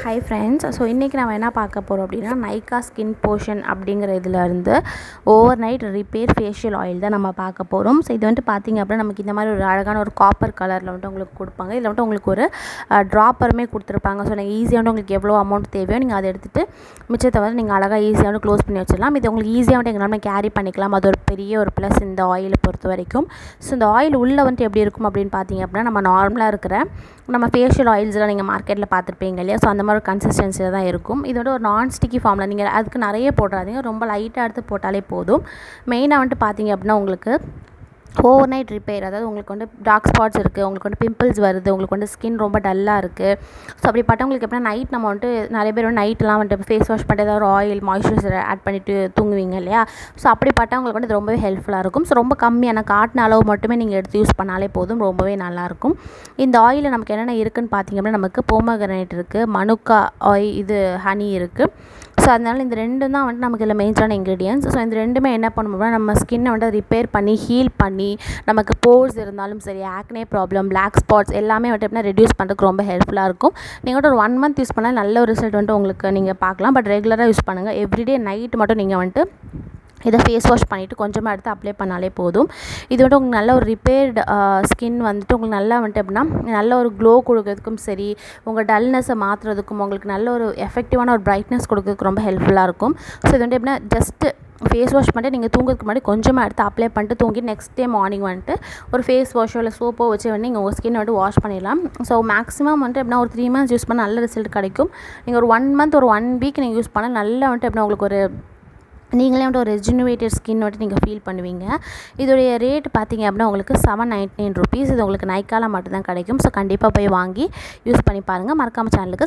Hi friends. So இன்றைக்கி நம்ம என்ன பார்க்க போகிறோம் அப்படின்னா, நைக்கா ஸ்கின் போஷன் அப்படிங்கிற இதிலேருந்து over night repair facial oil தான் நம்ம பார்க்க போகிறோம். ஸோ இது வந்துட்டு பார்த்திங்க அப்படின்னா நமக்கு இந்த மாதிரி ஒரு அழகான ஒரு காப்பர் கலரில் வந்துட்டு உங்களுக்கு கொடுப்பாங்க. இதில் வந்துட்டு உங்களுக்கு ஒரு ட்ராப்பருமே கொடுத்துருப்பாங்க. ஸோ நீங்கள் ஈஸியாக வந்து உங்களுக்கு எவ்வளோ அமௌண்ட் தேவையோ நீங்கள் அதை எடுத்துகிட்டு மிச்சத்தை வந்து நீங்கள் அழகாக ஈஸியாக வந்து க்ளோஸ் பண்ணி வச்சிடலாம். இது உங்களுக்கு ஈஸியாக வந்து எங்களால் கேரி பண்ணிக்கலாம். அது ஒரு பெரிய ஒரு ப்ளஸ் இந்த ஆயிலை பொறுத்த வரைக்கும். ஸோ இந்த ஆயில் உள்ளே வந்துட்டு எப்படி இருக்கும் அப்படின்னு பார்த்தீங்க அப்படின்னா, நம்ம நார்மலாக இருக்கிற நம்ம ஃபேஷியல் ஆயில்ஸ்லாம் நீங்கள் மார்க்கெட்டில் பார்த்துருப்பீங்க இல்லையா? ஸோ அந்த மாதிரி ஒரு கன்சிஸ்டன்சியில் தான் இருக்கும். இதோட ஒரு நான்ஸ்டிக்கி ஃபார்மில் நீங்கள் அதுக்கு நிறைய போடாதீங்க, ரொம்ப லைட்டாக எடுத்து போட்டாலே போதும். மெயினாக வந்துட்டு பார்த்தீங்க அப்படின்னா உங்களுக்கு ஓவர் நைட் ரிப்பேர், அதாவது உங்களுக்கு வந்து டார்க் ஸ்பாட்ஸ் இருக்குது, உங்களுக்கு வந்து பிம்பிள்ஸ் வருது, உங்களுக்கு வந்து ஸ்கின் ரொம்ப டல்லாக இருக்குது. ஸோ அப்படிப்பட்டவங்களுக்கு எப்படின்னா நைட் நம்ம வந்துட்டு நிறைய பேர் வந்து நைட்லாம் வந்துட்டு ஃபேஸ் வாஷ் பண்ணிட்டு ஏதாவது ஒரு ஆயில் மாய்ஸ்சரைசர் ஆட் பண்ணிவிட்டு தூங்குவீங்க இல்லையா? ஸோ அப்படிப்பட்டவங்களுக்கு வந்து ரொம்பவே ஹெல்ப்ஃபுல்லாக இருக்கும். ஸோ ரொம்ப கம்மியான காட்டின அளவு மட்டுமே நீங்கள் எடுத்து யூஸ் பண்ணாலே போதும், ரொம்பவே நல்லாயிருக்கும். இந்த ஆயிலில் நமக்கு என்னென்ன இருக்குதுன்னு பார்த்தீங்க அப்படின்னா, நமக்கு போமோகிரானேட் இருக்குது, மனுக்கா இது ஹனி இருக்குது. ஸோ அதனால் இந்த ரெண்டும் தான் வந்துட்டு நமக்கு இதில் மெயினான இன்க்ரீடியன்ஸ். ஸோ இந்த ரெண்டுமே என்ன பண்ணுவோம்னா, நம்ம ஸ்கின்னை வந்து ரிப்பேர் பண்ணி ஹீல் பண்ணி நமக்கு போர்ஸ் இருந்தாலும் சரி, ஆக்னே ப்ராப்ளம், பிளாக் ஸ்பாட்ஸ் எல்லாமே வந்துட்டு எப்படின்னா ரெடியூஸ் பண்ணுறதுக்கு ரொம்ப ஹெல்ப்ஃபுல்லாக இருக்கும். நீங்கள் வந்துட்டு ஒரு 1 மந்த் யூஸ் பண்ணால் நல்ல ஒரு ரிசல்ட் வந்துட்டு உங்களுக்கு நீங்கள் பார்க்கலாம். பட் ரெகுலராக யூஸ் பண்ணுங்கள். எவ்ரிடே நைட் மட்டும் நீங்கள் வந்துட்டு இதை ஃபேஸ் வாஷ் பண்ணிவிட்டு கொஞ்சமாக எடுத்து அப்ளை பண்ணாலே போதும். இது வந்துட்டு உங்களுக்கு நல்ல ஒரு ரிப்பேர்டு ஸ்கின் வந்துட்டு உங்களுக்கு நல்லா வந்துட்டு எப்படின்னா நல்ல ஒரு க்ளோ கொடுக்கறதுக்கும் சரி, உங்கள் டல்னஸை மாற்றுறதுக்கும் உங்களுக்கு நல்ல ஒரு எஃபெக்டிவான ஒரு பிரைட்னஸ் கொடுக்கறதுக்கு ரொம்ப ஹெல்ப்ஃபுல்லாக இருக்கும். ஸோ இது வந்துட்டு எப்படின்னா ஜஸ்ட்டு ஃபேஸ் வாஷ் பண்ணிட்டு நீங்கள் தூங்குறதுக்கு முன்னாடி கொஞ்சமாக எடுத்து அப்ளை பண்ணிட்டு தூங்கி நெக்ஸ்ட் டே மார்னிங் வந்துட்டு ஒரு ஃபேஸ் வாஷோ இல்லை சோப்போ வச்சு வந்து நீங்கள் உங்கள் ஸ்கின் வந்துட்டு வாஷ் பண்ணிடலாம். ஸோ மேக்ஸிமம் வந்துட்டு எப்படின்னா ஒரு 3 மந்த்ஸ் யூஸ் பண்ணால் நல்ல ரிசல்ட் கிடைக்கும். நீங்கள் ஒரு 1 மந்த் ஒரு 1 வீக் நீங்கள் யூஸ் பண்ணால் நல்லா வந்துட்டு எப்படின்னா உங்களுக்கு ஒரு நீங்களே வந்துட்டு ஒரு ரெஜினுவேட்டட் ஸ்கின் வந்துட்டு நீங்கள் ஃபீல் பண்ணுவீங்க. இதோடைய ரேட் பார்த்தீங்க அப்படின்னா உங்களுக்கு ₹799. இது உங்களுக்கு நைக்காவில் மட்டும்தான் கிடைக்கும். ஸோ கண்டிப்பாக போய் வாங்கி யூஸ் பண்ணி பாருங்கள். மறக்காமல் சேனலுக்கு